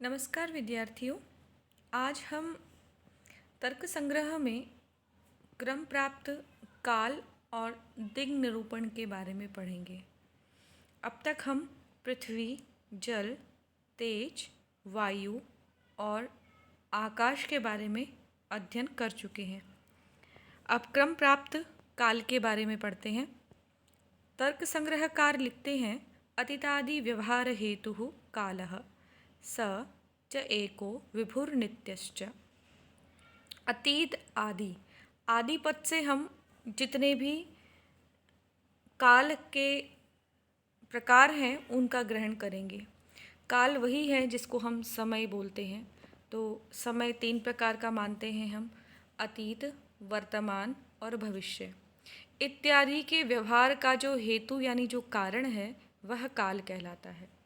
नमस्कार विद्यार्थियों। आज हम तर्क संग्रह में क्रम प्राप्त काल और दिग निरूपण के बारे में पढ़ेंगे। अब तक हम पृथ्वी, जल, तेज, वायु और आकाश के बारे में अध्ययन कर चुके हैं। अब क्रम प्राप्त काल के बारे में पढ़ते हैं। तर्क संग्रहकार लिखते हैं, अतीतादि व्यवहार हेतु कालः स च एको विभुर्नित्यश्च। अतीत आदि, आदि पद से हम जितने भी काल के प्रकार हैं उनका ग्रहण करेंगे। काल वही है जिसको हम समय बोलते हैं। तो समय 3 प्रकार का मानते हैं हम, अतीत, वर्तमान और भविष्य इत्यादि के व्यवहार का जो हेतु यानी जो कारण है वह काल कहलाता है।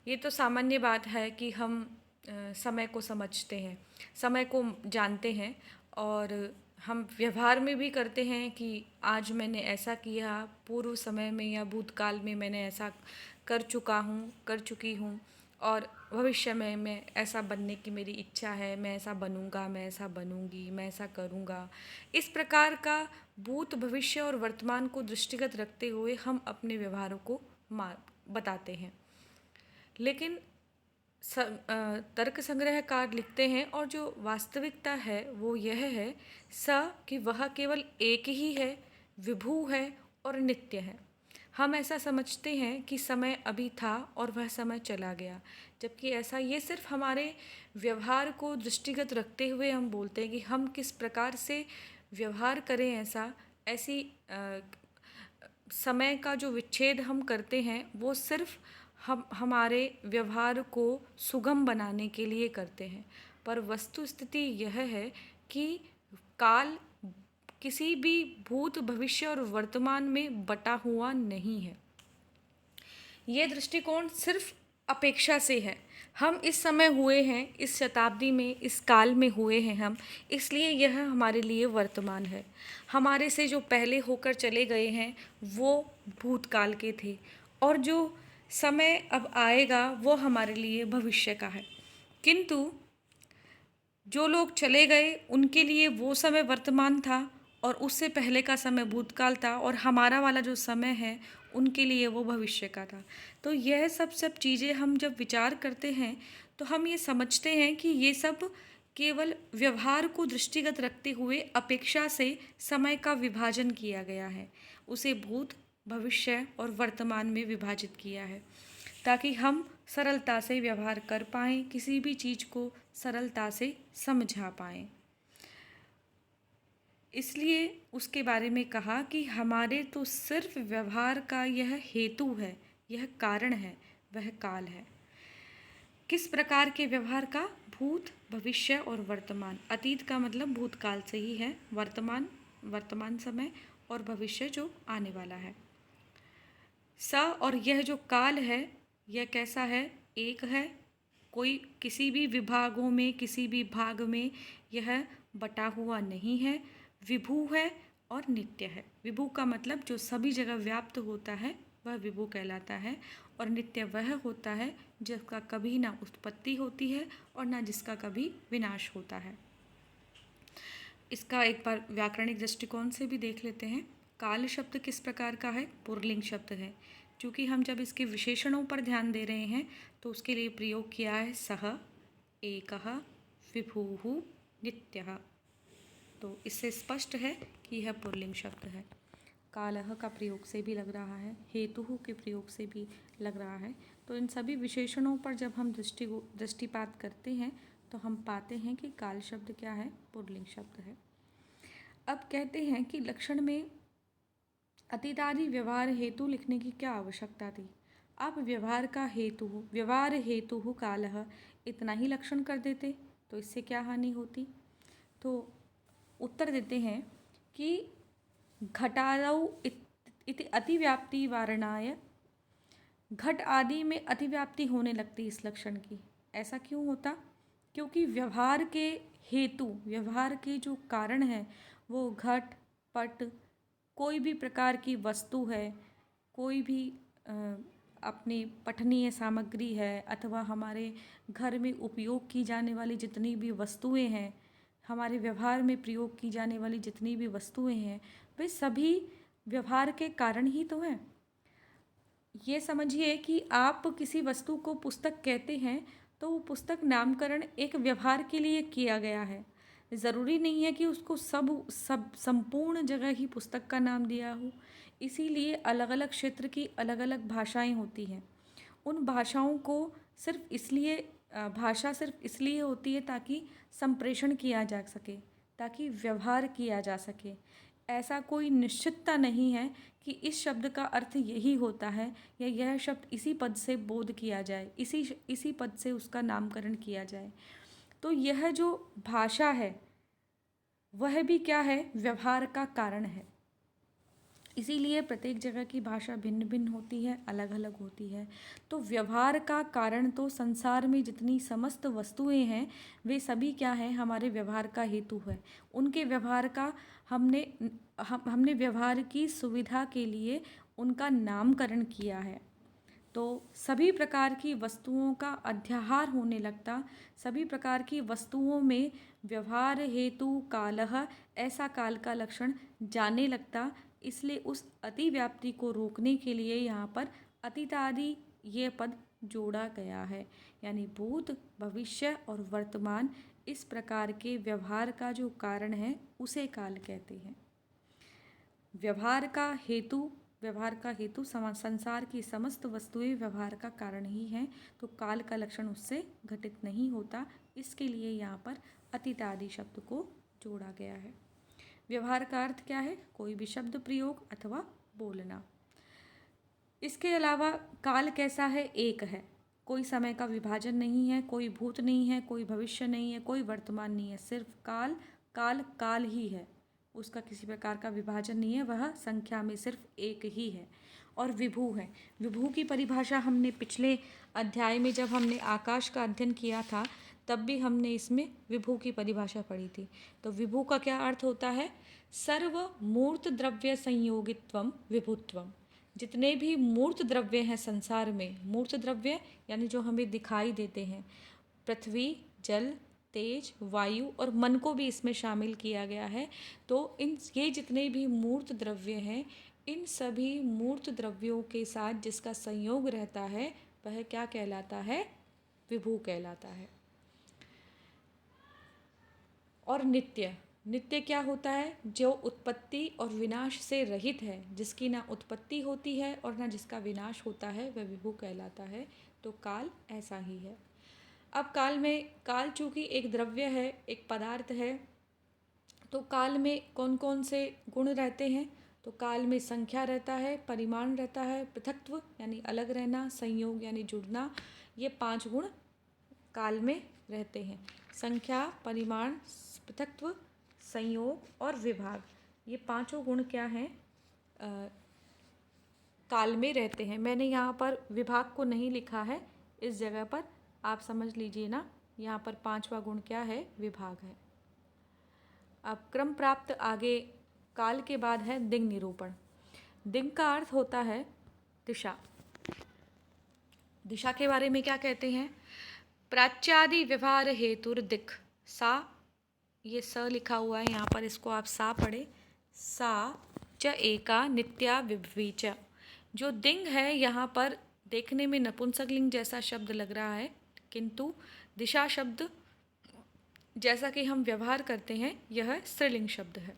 ये तो सामान्य बात है कि हम समय को समझते हैं, समय को जानते हैं और हम व्यवहार में भी करते हैं कि आज मैंने ऐसा किया, पूर्व समय में या भूतकाल में मैंने ऐसा कर चुकी हूँ और भविष्य में मैं ऐसा बनने की मेरी इच्छा है, मैं ऐसा बनूँगा, मैं ऐसा बनूँगी, मैं ऐसा करूँगा। इस प्रकार का भूत, भविष्य और वर्तमान को दृष्टिगत रखते हुए हम अपने व्यवहारों को बताते हैं। लेकिन तर्क संग्रहकार लिखते हैं और जो वास्तविकता है वो यह है कि वह केवल एक ही है, विभू है और नित्य है। हम ऐसा समझते हैं कि समय अभी था और वह समय चला गया, जबकि ऐसा ये सिर्फ हमारे व्यवहार को दृष्टिगत रखते हुए हम बोलते हैं कि हम किस प्रकार से व्यवहार करें। ऐसी समय का जो विच्छेद हम करते हैं वो सिर्फ हम हमारे व्यवहार को सुगम बनाने के लिए करते हैं, पर वस्तु स्थिति यह है कि काल किसी भी भूत, भविष्य और वर्तमान में बटा हुआ नहीं है। ये दृष्टिकोण सिर्फ अपेक्षा से है। हम इस समय हुए हैं, इस शताब्दी में, इस काल में हुए हैं हम, इसलिए यह हमारे लिए वर्तमान है। हमारे से जो पहले होकर चले गए हैं वो भूतकाल के थे और जो समय अब आएगा वो हमारे लिए भविष्य का है। किंतु जो लोग चले गए उनके लिए वो समय वर्तमान था और उससे पहले का समय भूतकाल था और हमारा वाला जो समय है उनके लिए वो भविष्य का था। तो यह सब चीज़ें हम जब विचार करते हैं तो हम ये समझते हैं कि ये सब केवल व्यवहार को दृष्टिगत रखते हुए अपेक्षा से समय का विभाजन किया गया है, उसे भूत, भविष्य और वर्तमान में विभाजित किया है ताकि हम सरलता से व्यवहार कर पाएँ, किसी भी चीज़ को सरलता से समझा पाएँ। इसलिए उसके बारे में कहा कि हमारे तो सिर्फ व्यवहार का यह हेतु है, यह कारण है, वह काल है। किस प्रकार के व्यवहार का? भूत, भविष्य और वर्तमान। अतीत का मतलब भूतकाल से ही है, वर्तमान समय और भविष्य जो आने वाला है। और यह जो काल है यह कैसा है? एक है, कोई किसी भी विभागों में, किसी भी भाग में यह बटा हुआ नहीं है, विभू है और नित्य है। विभू का मतलब जो सभी जगह व्याप्त होता है वह विभू कहलाता है और नित्य वह होता है जिसका कभी ना उत्पत्ति होती है और ना जिसका कभी विनाश होता है। इसका एक बार व्याकरणिक दृष्टिकोण से भी देख लेते हैं। काल शब्द किस प्रकार का है? पुल्लिंग शब्द है। चूँकि हम जब इसके विशेषणों पर ध्यान दे रहे हैं तो उसके लिए प्रयोग किया है सः, एकः, विभुः, नित्यः। तो इससे स्पष्ट है कि यह पुल्लिंग शब्द है। कालः का प्रयोग से भी लग रहा है, हेतुः के प्रयोग से भी लग रहा है। तो इन सभी विशेषणों पर जब हम दृष्टिपात करते हैं तो हम पाते हैं कि काल शब्द क्या है? पुल्लिंग शब्द है। अब कहते हैं कि लक्षण में अतीतादि व्यवहार हेतु लिखने की क्या आवश्यकता थी? आप व्यवहार हेतु कालः इतना ही लक्षण कर देते तो इससे क्या हानि होती? तो उत्तर देते हैं कि घटादौ इति अतिव्याप्ति वारणाय, घट आदि में अतिव्याप्ति होने लगती इस लक्षण की। ऐसा क्यों होता? क्योंकि व्यवहार के जो कारण है वो घट, पट, कोई भी प्रकार की वस्तु है, कोई भी अपने पठनीय सामग्री है अथवा हमारे घर में उपयोग की जाने वाली जितनी भी वस्तुएं हैं, हमारे व्यवहार में प्रयोग की जाने वाली जितनी भी वस्तुएं हैं, वे सभी व्यवहार के कारण ही तो हैं। ये समझिए कि आप किसी वस्तु को पुस्तक कहते हैं तो वो पुस्तक नामकरण एक व्यवहार के लिए किया गया है। ज़रूरी नहीं है कि उसको सब संपूर्ण जगह ही पुस्तक का नाम दिया हो। इसीलिए अलग अलग क्षेत्र की अलग अलग भाषाएं होती हैं। उन भाषाओं को भाषा सिर्फ इसलिए होती है ताकि संप्रेषण किया जा सके, ताकि व्यवहार किया जा सके। ऐसा कोई निश्चितता नहीं है कि इस शब्द का अर्थ यही होता है या यह शब्द इसी पद से बोध किया जाए, इसी पद से उसका नामकरण किया जाए। तो यह जो भाषा है वह भी क्या है, व्यवहार का कारण है। इसीलिए प्रत्येक जगह की भाषा भिन्न भिन्न होती है, अलग अलग होती है। तो व्यवहार का कारण तो संसार में जितनी समस्त वस्तुएं हैं वे सभी क्या हैं, हमारे व्यवहार का हेतु है। उनके व्यवहार का हमने व्यवहार की सुविधा के लिए उनका नामकरण किया है। तो सभी प्रकार की वस्तुओं का अध्याहार होने लगता, सभी प्रकार की वस्तुओं में व्यवहार हेतु कालः ऐसा काल का लक्षण जाने लगता। इसलिए उस अतिव्याप्ति को रोकने के लिए यहाँ पर अतीतादि ये पद जोड़ा गया है। यानी भूत, भविष्य और वर्तमान इस प्रकार के व्यवहार का जो कारण है उसे काल कहते हैं। व्यवहार का हेतु संसार की समस्त वस्तुएं व्यवहार का कारण ही हैं, तो काल का लक्षण उससे घटित नहीं होता। इसके लिए यहाँ पर अतीतादि शब्द को जोड़ा गया है। व्यवहार का अर्थ क्या है, कोई भी शब्द प्रयोग अथवा बोलना। इसके अलावा काल कैसा है, एक है, कोई समय का विभाजन नहीं है, कोई भूत नहीं है, कोई भविष्य नहीं है, कोई वर्तमान नहीं है, सिर्फ काल काल ही है। उसका किसी प्रकार का विभाजन नहीं है, वह संख्या में सिर्फ एक ही है। और विभू है। विभू की परिभाषा हमने पिछले अध्याय में जब हमने आकाश का अध्ययन किया था तब भी हमने इसमें विभू की परिभाषा पढ़ी थी। तो विभू का क्या अर्थ होता है, सर्व मूर्त द्रव्य संयोगित्वम विभुत्वम। जितने भी मूर्त द्रव्य हैं संसार में, मूर्त द्रव्य यानी जो हमें दिखाई देते हैं, पृथ्वी, जल, तेज, वायु और मन को भी इसमें शामिल किया गया है। तो ये जितने भी मूर्त द्रव्य हैं, इन सभी मूर्त द्रव्यों के साथ जिसका संयोग रहता है वह क्या कहलाता है, विभू कहलाता है। और नित्य क्या होता है, जो उत्पत्ति और विनाश से रहित है, जिसकी ना उत्पत्ति होती है और ना जिसका विनाश होता है, वह विभू कहलाता है। तो काल ऐसा ही है। अब काल चूँकि एक द्रव्य है, एक पदार्थ है, तो काल में कौन कौन से गुण रहते हैं, तो काल में संख्या रहता है, परिमाण रहता है, पृथक्त्व यानी अलग रहना, संयोग यानी जुड़ना, ये 5 गुण काल में रहते हैं। संख्या, परिमाण, पृथक्त्व, संयोग और विभाग, ये 5 गुण क्या हैं, काल में रहते हैं। मैंने यहाँ पर विभाग को नहीं लिखा है, इस जगह पर आप समझ लीजिए ना, यहाँ पर 5वां गुण क्या है, विभाग है। अब क्रम प्राप्त आगे काल के बाद है दिङ् निरूपण। दिङ् का अर्थ होता है दिशा। दिशा के बारे में क्या कहते हैं, प्राच्यादि व्यवहार हेतुर दिक् सा, ये स लिखा हुआ है यहाँ पर, इसको आप सा पढ़े, सा च एका नित्या विभवी च। जो दिङ् है यहाँ पर देखने में नपुंसकलिंग जैसा शब्द लग रहा है, किंतु दिशा शब्द जैसा कि हम व्यवहार करते हैं यह स्त्रीलिंग शब्द है।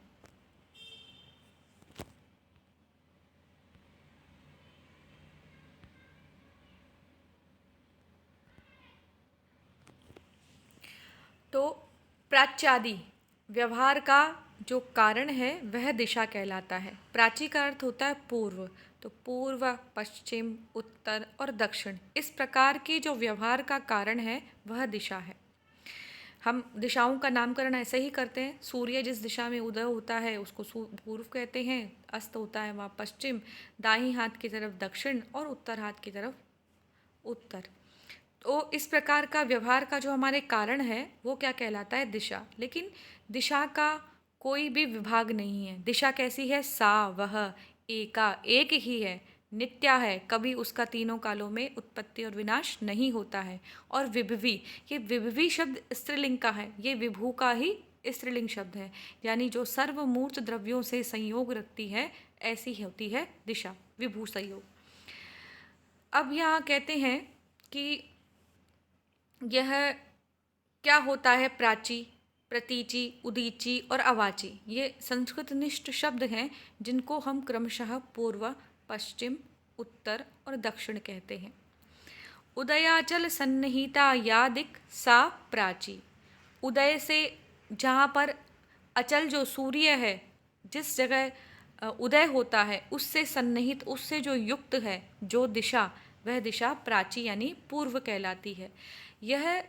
तो प्राच्यादि व्यवहार का जो कारण है वह दिशा कहलाता है। प्राची का अर्थ होता है पूर्व, तो पूर्व, पश्चिम, उत्तर और दक्षिण, इस प्रकार के जो व्यवहार का कारण है वह दिशा है। हम दिशाओं का नामकरण ऐसे ही करते हैं। सूर्य जिस दिशा में उदय होता है उसको पूर्व कहते हैं, अस्त होता है वहाँ पश्चिम, दाहिने हाथ की तरफ दक्षिण और उत्तर हाथ की तरफ उत्तर। तो इस प्रकार का व्यवहार का जो हमारे कारण है वो क्या कहलाता है, दिशा। लेकिन दिशा का कोई भी विभाग नहीं है। दिशा कैसी है, सा वह एका, एक ही है, नित्या है, कभी उसका तीनों कालों में उत्पत्ति और विनाश नहीं होता है। और विभवी, ये विभवी शब्द स्त्रीलिंग का है, ये विभू का ही स्त्रीलिंग शब्द है, यानी जो सर्वमूर्त द्रव्यों से संयोग रखती है, ऐसी होती है दिशा, विभू संयोग। अब यहाँ कहते हैं कि यह क्या होता है, प्राची, प्रतीची, उदीची और अवाची, ये संस्कृतनिष्ठ शब्द हैं जिनको हम क्रमशः पूर्व, पश्चिम, उत्तर और दक्षिण कहते हैं। उदयाचल सन्निहिता या दिक् सा प्राची, उदय से, जहाँ पर अचल जो सूर्य है, जिस जगह उदय होता है, उससे सन्निहित, उससे जो युक्त है जो दिशा, वह दिशा प्राची यानी पूर्व कहलाती है। यह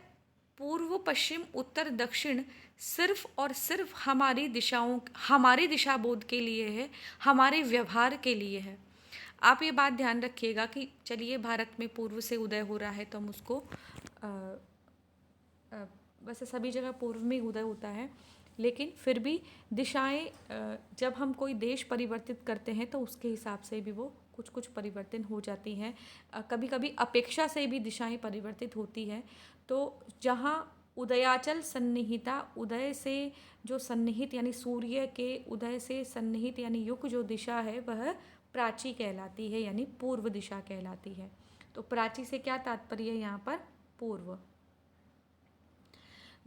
पूर्व, पश्चिम, उत्तर, दक्षिण सिर्फ और सिर्फ हमारी दिशाओं, हमारी दिशा बोध के लिए है, हमारे व्यवहार के लिए है। आप ये बात ध्यान रखिएगा कि चलिए भारत में पूर्व से उदय हो रहा है तो हम उसको वैसे सभी जगह पूर्व में उदय होता है, लेकिन फिर भी दिशाएं, जब हम कोई देश परिवर्तित करते हैं तो उसके हिसाब से भी वो कुछ कुछ परिवर्तन हो जाती हैं। कभी कभी अपेक्षा से भी दिशाएं परिवर्तित होती हैं। तो जहाँ उदयाचल सन्निहिता, उदय से जो सन्निहित यानी सूर्य के उदय से सन्निहित यानी युग जो दिशा है वह प्राची कहलाती है, यानी पूर्व दिशा कहलाती है। तो प्राची से क्या तात्पर्य है यहाँ पर, पूर्व।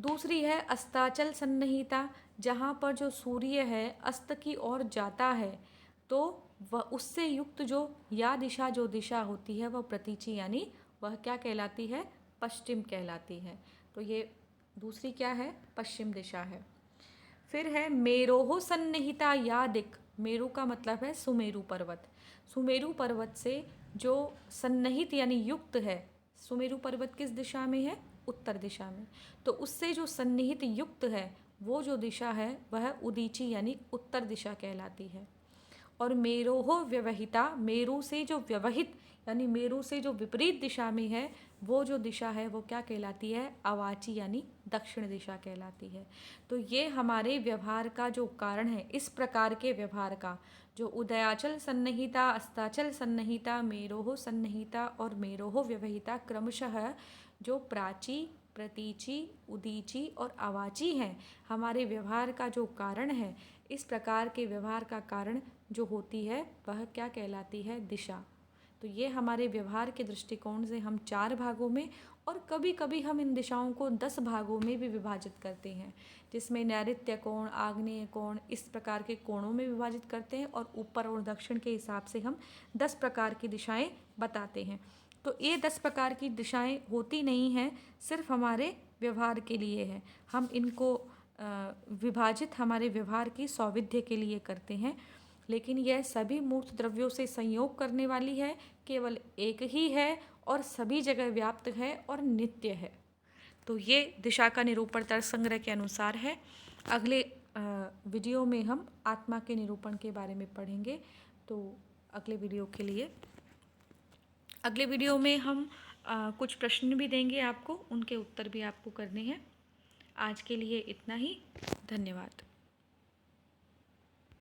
दूसरी है अस्ताचल सन्निहिता, जहाँ पर जो सूर्य है अस्त की ओर जाता है तो वह उससे युक्त जो या दिशा जो दिशा होती है वह प्रतीची यानी वह क्या कहलाती है, पश्चिम कहलाती है। तो ये दूसरी क्या है, पश्चिम दिशा है। फिर है मेरोह सन्निहिता या दिक्, मेरु का मतलब है सुमेरु पर्वत, सुमेरु पर्वत से जो सन्निहित यानी युक्त है, सुमेरु पर्वत किस दिशा में है, उत्तर दिशा में, तो उससे जो सन्निहित युक्त है वो जो दिशा है वह उदीची यानी उत्तर दिशा कहलाती है। और मेरोह व्यवहिता, मेरु से जो व्यवहित यानी मेरु से जो विपरीत दिशा में है वो जो दिशा है वो क्या कहलाती है, अवाची यानी दक्षिण दिशा कहलाती है। तो ये हमारे व्यवहार का जो कारण है, इस प्रकार के व्यवहार का जो उदयाचल सन्निहिता, अस्ताचल सन्निहिता, मेरोह सन्निहिता और मेरोह व्यवहिता क्रमशः जो प्राची, प्रतीची, उदीची और अवाची हैं, हमारे व्यवहार का जो कारण है, इस प्रकार के व्यवहार का कारण जो होती है वह क्या कहलाती है, दिशा। तो ये हमारे व्यवहार के दृष्टिकोण से हम 4 भागों में और कभी कभी हम इन दिशाओं को 10 भागों में भी विभाजित करते हैं, जिसमें नैऋत्य कोण, आग्नेय कोण, इस प्रकार के कोणों में विभाजित करते हैं और ऊपर और दक्षिण के हिसाब से हम 10 प्रकार की दिशाएं बताते हैं। तो ये 10 प्रकार की दिशाएं होती नहीं हैं, सिर्फ हमारे व्यवहार के लिए है। हम इनको विभाजित हमारे व्यवहार की सौविध्य के लिए करते हैं, लेकिन यह सभी मूर्त द्रव्यों से संयोग करने वाली है, केवल एक ही है और सभी जगह व्याप्त है और नित्य है। तो ये दिशा का निरूपण तर्क संग्रह के अनुसार है। अगले वीडियो में हम आत्मा के निरूपण के बारे में पढ़ेंगे। तो अगले वीडियो में हम कुछ प्रश्न भी देंगे आपको, उनके उत्तर भी आपको करने हैं। आज के लिए इतना ही, धन्यवाद।